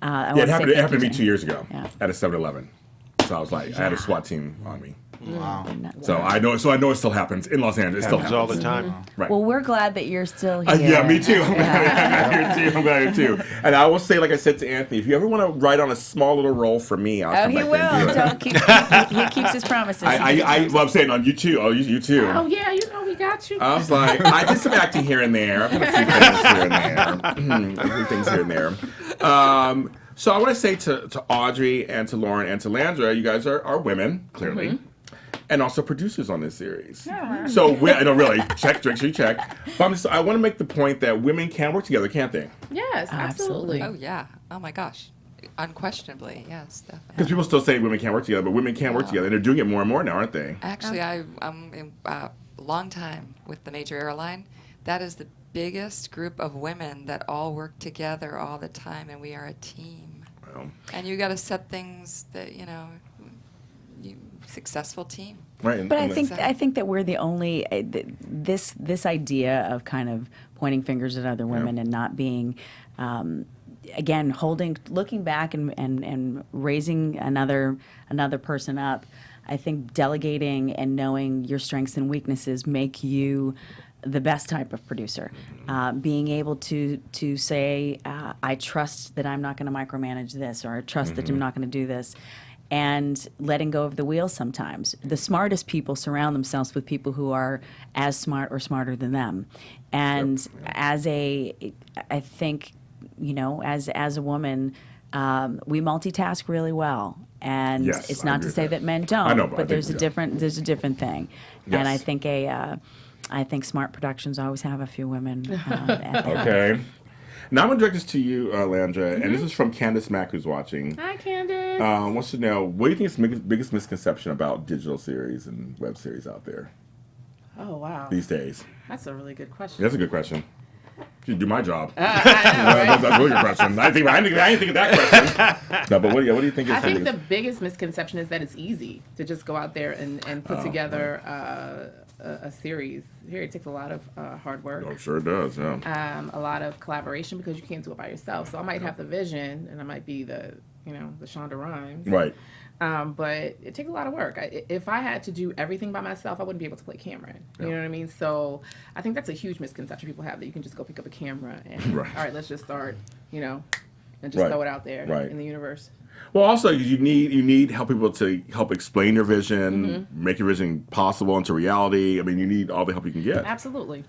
it happened to me 2 years ago at a 7-Eleven. So I was like, I had a SWAT team on me. Wow. So I know it still happens in Los Angeles. It still Happens happens all the time. Right. Well, we're glad that you're still here. Yeah, me too. I'm glad you're too. And I will say, like I said to Anthony, if you ever want to write on a small little role for me, I'll come he back will. and do it. Don't he keeps his promises. I'm saying on you too. Oh, you too. Oh yeah, we got you. I was like, I did some acting here and there. I've done a few things here and there. A few things here and there. So I want to say to Audrey and to Lauren and to Landra, you guys are women, clearly. And also producers on this series. Yeah. So, really, check. But I want to make the point that women can work together, can't they? Yes, absolutely. Oh, yeah. Oh, my gosh. Unquestionably, yes, definitely. Because people still say women can't work together, but women can work together. And they're doing it more and more now, aren't they? Actually, I'm a long time with the major airline. That is the biggest group of women that all work together all the time, and we are a team. Well, and you got to set things that, successful team. right. But I think that we're the only this idea of kind of pointing fingers at other women and not being again looking back and raising another person up. I think delegating and knowing your strengths and weaknesses make you the best type of producer. Being able to say, I trust that I'm not going to micromanage this, or I trust that I'm not going to do this. And letting go of the wheel sometimes. The smartest people surround themselves with people who are as smart or smarter than them. And I think, as a woman, we multitask really well. And it's not to say that men don't, I know, but there's a different thing. Yes. And I think smart productions always have a few women. Okay. Now I'm going to direct this to you, Landra, and this is from Candace Mack, who's watching. Hi, Candace. Wants to know, what do you think is the biggest misconception about digital series and web series out there Oh, wow. these days? That's a really good question. That's a good question. You do my job. I know, right? That's a really good question. I didn't think of that question. No, but what do you think is I think the biggest misconception is that it's easy to just go out there and put together a series. Here, it takes a lot of hard work. Oh, sure does, yeah. A lot of collaboration, because you can't do it by yourself. So I might have the vision, and I might be the Shonda Rhimes. Right. But it takes a lot of work. If I had to do everything by myself, I wouldn't be able to play Cameron. You know what I mean? So I think that's a huge misconception people have, that you can just go pick up a camera and, all right, let's just start, and just throw it out there in the universe. Well, also, you need help people to help explain your vision, make your vision possible into reality. I mean, you need all the help you can get. Absolutely.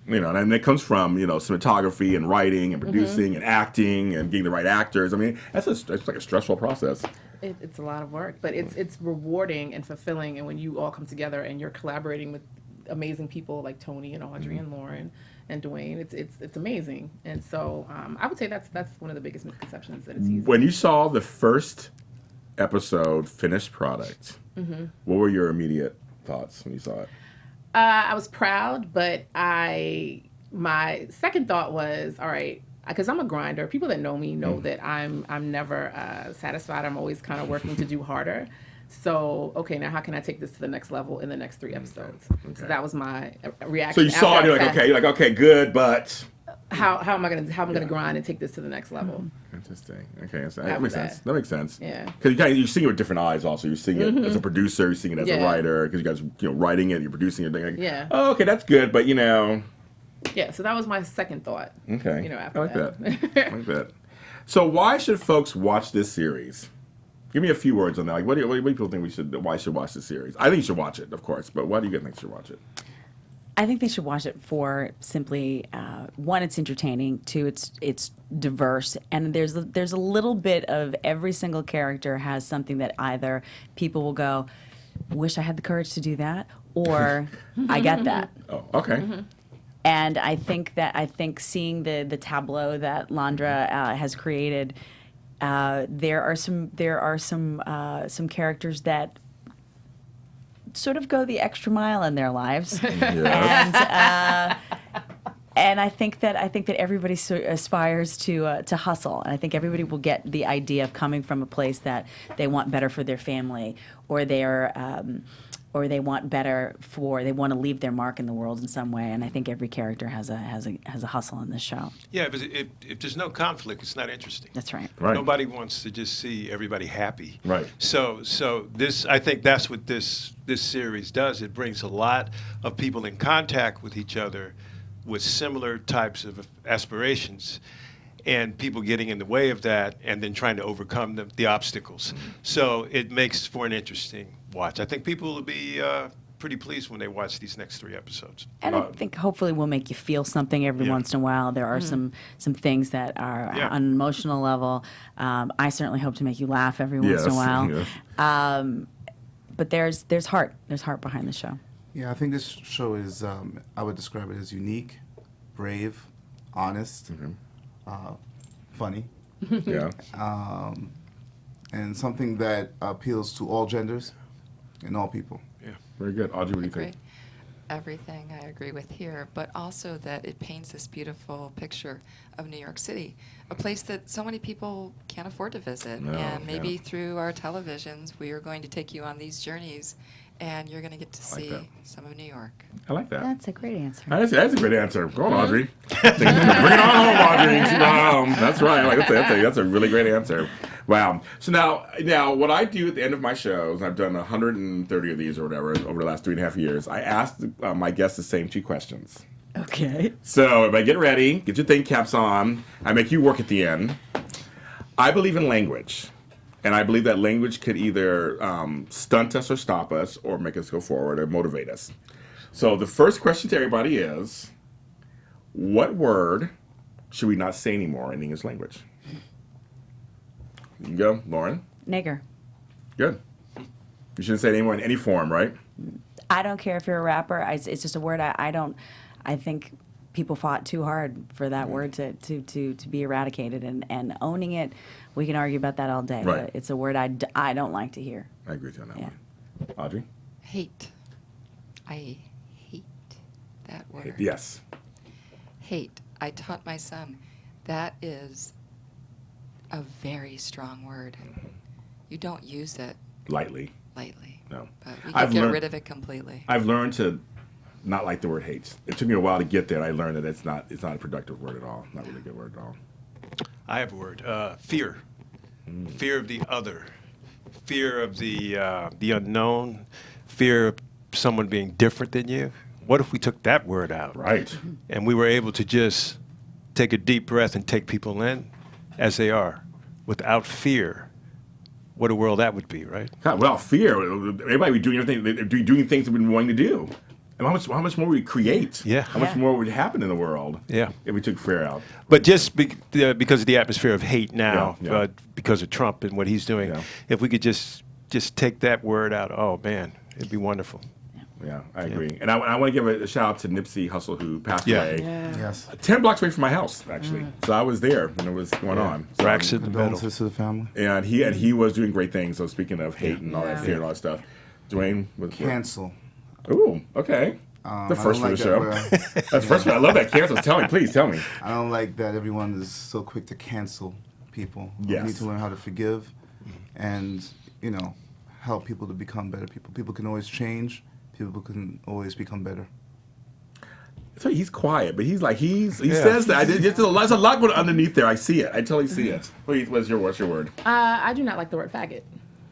And it comes from, cinematography and writing and producing and acting and getting the right actors. I mean, it's like a stressful process. It's a lot of work, but it's rewarding and fulfilling. And when you all come together and you're collaborating with amazing people like Tony and Audrey and Lauren and Dwayne, it's amazing. And so I would say that's one of the biggest misconceptions, that it's easy. When you saw the first episode finished product, what were your immediate thoughts when you saw it? I was proud, but my second thought was, all right, because I'm a grinder. People that know me know that I'm never satisfied. I'm always kind of working to do harder. So, okay, now how can I take this to the next level in the next 3 episodes? Okay. So that was my reaction. So you saw it, you're like, okay, good, but... how am I gonna grind and take this to the next level. Interesting. Okay, so that makes sense. That makes sense. Yeah. Because you're seeing it with different eyes. Also, you're seeing it as a producer, you're seeing it as a writer. Because you guys, writing it, you're producing it. Like, oh, okay, that's good. But Yeah. So that was my second thought. Okay. After I like that. I like that. So why should folks watch this series? Give me a few words on that. Like, what do people think why should watch this series? I think you should watch it, of course. But why do you guys think you should watch it? I think they should watch it for simply one, it's entertaining. Two, it's diverse, and there's a little bit of every single character has something that either people will go, "Wish I had the courage to do that," or "I get that." Oh, okay. And I think seeing the tableau that Landra has created, there are some characters that sort of go the extra mile in their lives, and I think that everybody aspires to hustle, and I think everybody will get the idea of coming from a place that they want better for their family, or they want they want to leave their mark in the world in some way, and I think every character has a hustle in this show. Yeah, but if there's no conflict, it's not interesting. That's right. Nobody wants to just see everybody happy. Right. So this, I think that's what this series does. It brings a lot of people in contact with each other with similar types of aspirations, and people getting in the way of that and then trying to overcome the obstacles. So it makes for an interesting watch. I think people will be pretty pleased when they watch these next 3 episodes. And I think hopefully we'll make you feel something every once in a while. There are some things that are on an emotional level. I certainly hope to make you laugh every once in a while. Yes. But there's heart. There's heart behind the show. Yeah, I think this show is, I would describe it as unique, brave, honest, funny, Yeah. and something that appeals to all genders and all people. Yeah. Very good. Audrey, what do you think? Everything I agree with here, but also that it paints this beautiful picture of New York City, a place that so many people can't afford to visit. And maybe through our televisions, we are going to take you on these journeys, and you're going to get to see some of New York. I like that. That's a great answer. That's a great answer. Go on, Audrey. Bring it on home, Audrey. That's right. That's a really great answer. Wow. So now, what I do at the end of my shows, I've done 130 of these or whatever over the last 3.5 years. I ask my guests the same 2 questions. Okay. So everybody get ready, get your think caps on. I make you work at the end. I believe in language. And I believe that language could either stunt us or stop us or make us go forward or motivate us. So the first question to everybody is, what word should we not say anymore in English language? You can go, Lauren. Nigger. Good. You shouldn't say it anymore in any form, right? I don't care if you're a rapper. It's just a word I think people fought too hard for that word to be eradicated, and owning it, we can argue about that all day. Right. But it's a word I don't like to hear. I agree with you on that one. Audrey? Hate. I hate that word. Yes. Hate. I taught my son that is a very strong word. You don't use it Lightly. No. But we can get rid of it completely. I've learned to not like the word hate. It took me a while to get there. I learned that it's not a productive word at all. Not really a good word at all. I have a word. Fear. Fear of the other. Fear of the unknown. Fear of someone being different than you. What if we took that word out? Right. And we were able to just take a deep breath and take people in as they are, without fear. What a world that would be, right? God, well, fear. Everybody would be doing everything, doing things they've been wanting to do. And how much more we create? Yeah. How much more would happen in the world? Yeah. If we took fear out. But just because of the atmosphere of hate now, because of Trump and what he's doing, if we could just take that word out, oh man, it'd be wonderful. Yeah, I agree. And I want to give a shout out to Nipsey Hussle, who passed away. Yes. 10 blocks away from my house, actually. So I was there when it was going on. So, Racks in the middle. Condolences to the family. and he was doing great things. So speaking of hate and all that fear and all that stuff, Dwayne was Cancel. Ooh, okay. The first for the show. That That's the first one. I love that. Cancel. Please tell me. I don't like that everyone is so quick to cancel people. Yes. We need to learn how to forgive and, help people to become better people. People can always change. People can always become better. So he's quiet, but he says that. There's a lot going underneath there. I see it. I totally see it. What's your word? I do not like the word faggot.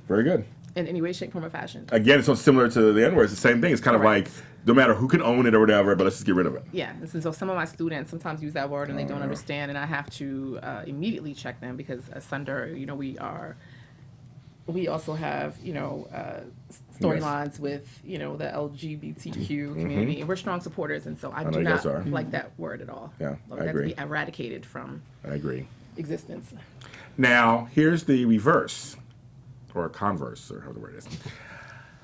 Very good. In any way, shape, form, or fashion. Again, it's so similar to the N-word. It's the same thing. It's kind of like, no matter who can own it or whatever, but let's just get rid of it. Yeah, and so some of my students sometimes use that word and they don't understand, and I have to immediately check them because Asunder, we also have, storylines with, the LGBTQ community, and we're strong supporters, and so I do not like that word at all. Yeah, I that agree. to be eradicated from existence. Now, here's the reverse, or converse, or however the word is.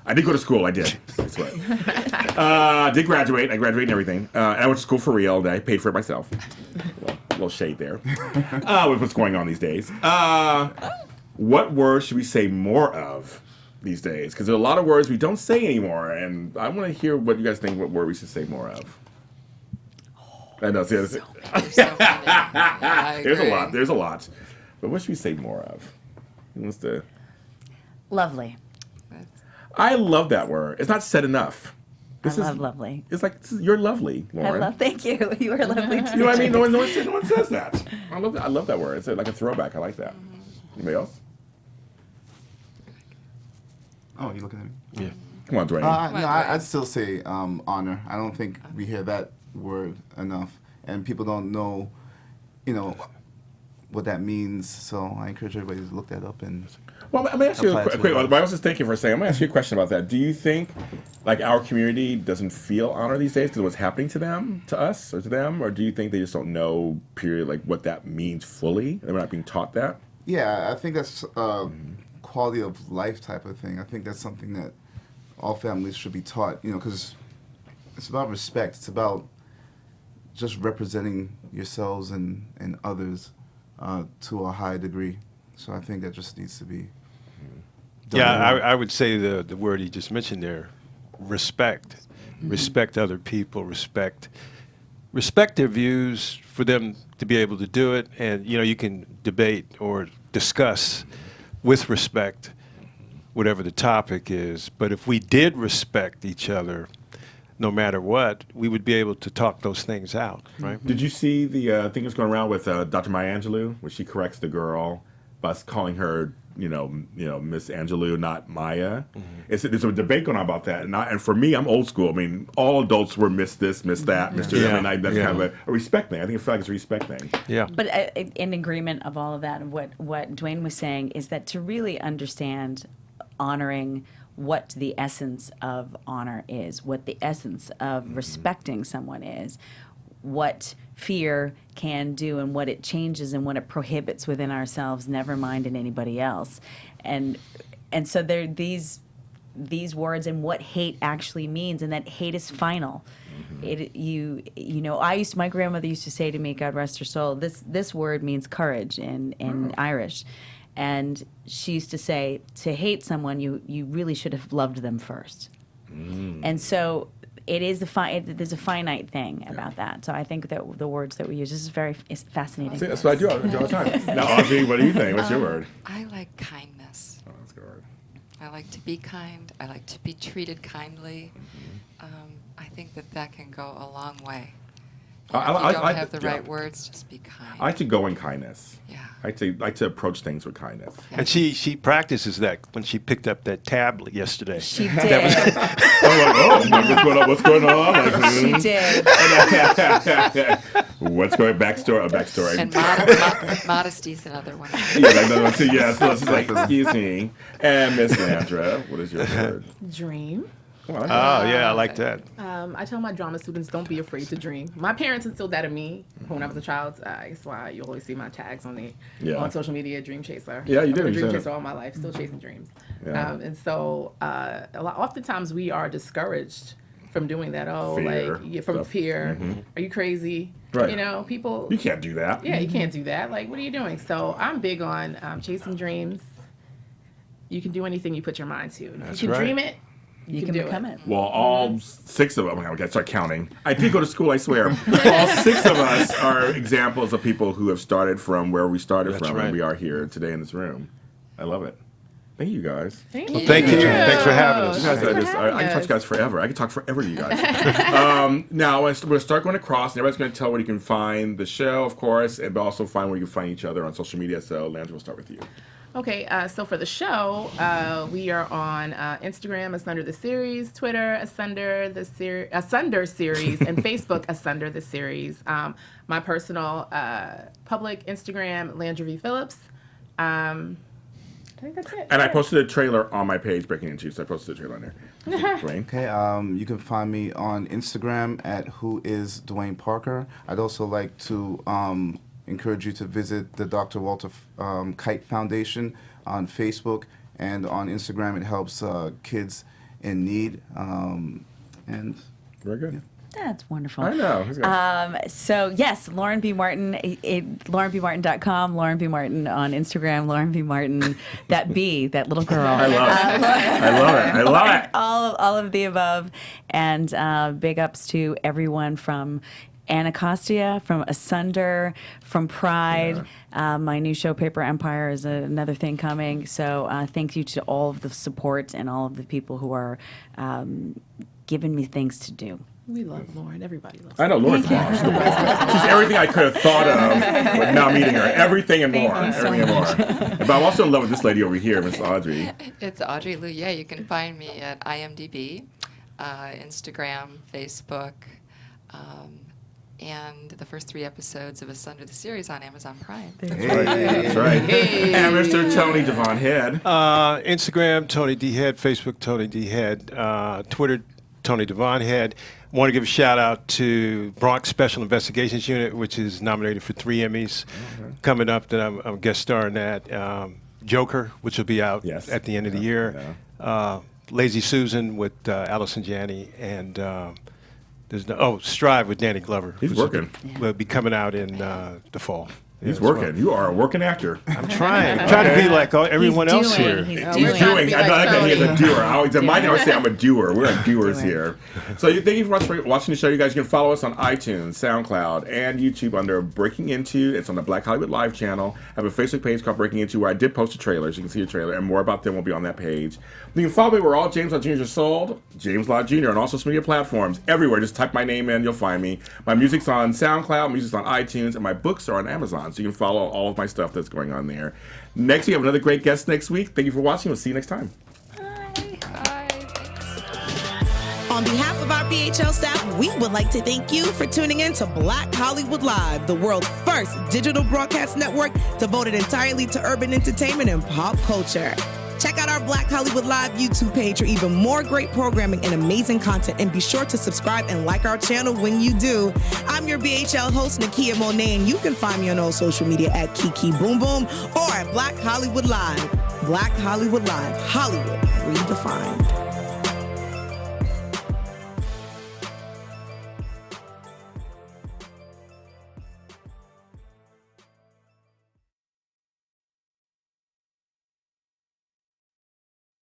I did go to school. I did. I swear. Did graduate. I graduated and everything. And I went to school for real. And I paid for it myself. A little shade there. With what's going on these days. What words should we say more of these days? Because there are a lot of words we don't say anymore. And I want to hear what you guys think what word we should say more of. I know. See, So many. There's a lot. But what should we say more of? Who wants to... Lovely. I love that word. It's not said enough. I love lovely. It's like, you're lovely, Lauren. Thank you. You are lovely too. You know what I mean? No one says that. I love that word. It's like a throwback. I like that. Anybody else? Oh, you looking at me? Yeah. Come on, Dwayne. No, I'd still say honor. I don't think we hear that word enough, and people don't know, what that means. So I encourage everybody to look that up and. Well, I'm going to ask you a quick one. I was just thinking for a second. I'm going to ask you a question about that. Do you think, like, our community doesn't feel honor these days because of what's happening to them, to us, or to them? Or do you think they just don't know, period, like, what that means fully? They're not being taught that? Yeah, I think that's quality of life type of thing. I think that's something that all families should be taught, because it's about respect. It's about just representing yourselves and others to a high degree. So I think that just needs to be done. Yeah, I would say the word he just mentioned there, respect. Respect other people, respect their views for them to be able to do it. And, you can debate or discuss with respect whatever the topic is. But if we did respect each other, no matter what, we would be able to talk those things out, right? Did you see the thing that's going around with Dr. Maya Angelou, where she corrects the girl by calling her, Miss Angelou, not Maya? There's a debate going on about that, and for me, I'm old school. I mean, all adults were Miss this, Miss that, Mr. Yeah. I mean, that's kind of a respect thing. I think it's a respect thing. Yeah. But in agreement of all of that, and what Dwayne was saying is that to really understand honoring what the essence of honor is, what the essence of respecting someone is, what fear can do and what it changes and what it prohibits within ourselves, never mind in anybody else. And so there are these words and what hate actually means, and that hate is final. My grandmother used to say to me, God rest her soul, this word means courage in Irish. And she used to say, to hate someone, you really should have loved them first. And so it is there's a finite thing about that. So I think that the words that we use, is fascinating. See, that's what I do all the time. Now, Audrey, what do you think? What's your word? I like kindness. Oh, that's a good word. I like to be kind. I like to be treated kindly. I think that can go a long way. If you don't have the right words, just be kind. I like to go in kindness. Yeah. I like to approach things with kindness. Yeah. And she practices that when she picked up that tablet yesterday. She did. What's going on? Like, She did. What's going backstory? And modesty is another one. Yeah, so it's like, excuse me. And Miss Landra, what is your word? Dream. Oh, I like Oh, yeah, I like that. I tell my drama students, don't be afraid to dream. My parents instilled that in me when I was a child. That's why you always see my tags on social media, Dream Chaser. Yeah, you do. I've been a You dream said chaser all my life, still chasing dreams. Yeah. And so oftentimes we are discouraged from doing that. Fear. Are you crazy? Right. People. You can't do that. Yeah, you can't do that. Like, what are you doing? So I'm big on chasing dreams. You can do anything you put your mind to. If you can dream it, you can become it. Well, all 6 of them, I gotta start counting. I did go to school, I swear. All 6 of us are examples of people who have started from where we started from, and we are here today in this room. I love it. Thank you guys. Thank Well, you. thank you. Thanks for having us. You guys are just, I can talk to you guys forever. I can talk forever to you guys. Now, we're going to start going across, and everybody's going to tell where you can find the show, of course, and also find where you can find each other on social media. So, Landra, we'll start with you. Okay, so for the show, we are on Instagram, Asunder the Series, Twitter, Asunder Series, and Facebook, Asunder the Series. My personal public Instagram, Landra V Phillips. I think that's it. And I posted a trailer on my page, Breaking Into, so I posted a trailer on there. Dwayne? Okay, you can find me on Instagram at whoisDwayne Parker. I'd also like to encourage you to visit the Dr. Walter Kite Foundation on Facebook, and on Instagram it helps kids in need. And Very good. Yeah. That's wonderful. I know. So yes, Lauren B. Martin, LaurenBMartin.com, Lauren B. Martin on Instagram, Lauren B. Martin, that little girl. I love it. I love it. All of the above, and big ups to everyone from Anacostia, from Asunder, from Pride. Yeah. My new show, Paper Empire, is another thing coming. So thank you to all of the support and all of the people who are giving me things to do. We love Lauren. Everybody loves I know, Lauren's the boss. She's the boss. She's everything I could have thought of, but now meeting her. Everything and more. Everything and more. But I'm also in love with this lady over here, Miss Audrey. It's Audrey Looye. You can find me at IMDb, Instagram, Facebook, and the first 3 episodes of Asunder the Series on Amazon Prime. That's right. And Mr. Tony Devon Head. Instagram, Tony D. Head. Facebook, Tony D. Head. Twitter, Tony Devon Head. Want to give a shout out to Bronx Special Investigations Unit, which is nominated for 3 Emmys coming up that I'm guest starring at. Joker, which will be out at the end of the year. Yeah. Lazy Susan with Allison Janney, and there's Strive with Danny Glover. He's working. Will be coming out in the fall. He's working. Well. You are a working actor. I'm trying. I'm trying to be like everyone else here. He's doing. I like that he is a doer. I always say I'm a doer. We're like doers here. So thank you for watching the show. You guys can follow us on iTunes, SoundCloud, and YouTube under Breaking Into. It's on the Black Hollywood Live channel. I have a Facebook page called Breaking Into where I did post a trailer, so you can see a trailer, and more about them will be on that page. You can follow me where all James Lott Jr. is sold, James Lott Jr. on all social media platforms. Everywhere. Just type my name in, you'll find me. My music's on SoundCloud, music's on iTunes, and my books are on Amazon. So you can follow all of my stuff that's going on there. Next, we have another great guest next week. Thank you for watching. We'll see you next time. Bye. On behalf of our BHL staff, we would like to thank you for tuning in to Black Hollywood Live, the world's first digital broadcast network devoted entirely to urban entertainment and pop culture. Check out our Black Hollywood Live YouTube page for even more great programming and amazing content. And be sure to subscribe and like our channel when you do. I'm your BHL host, Nakia Monet, and you can find me on all social media at Kiki Boom Boom or at Black Hollywood Live. Black Hollywood Live. Hollywood redefined.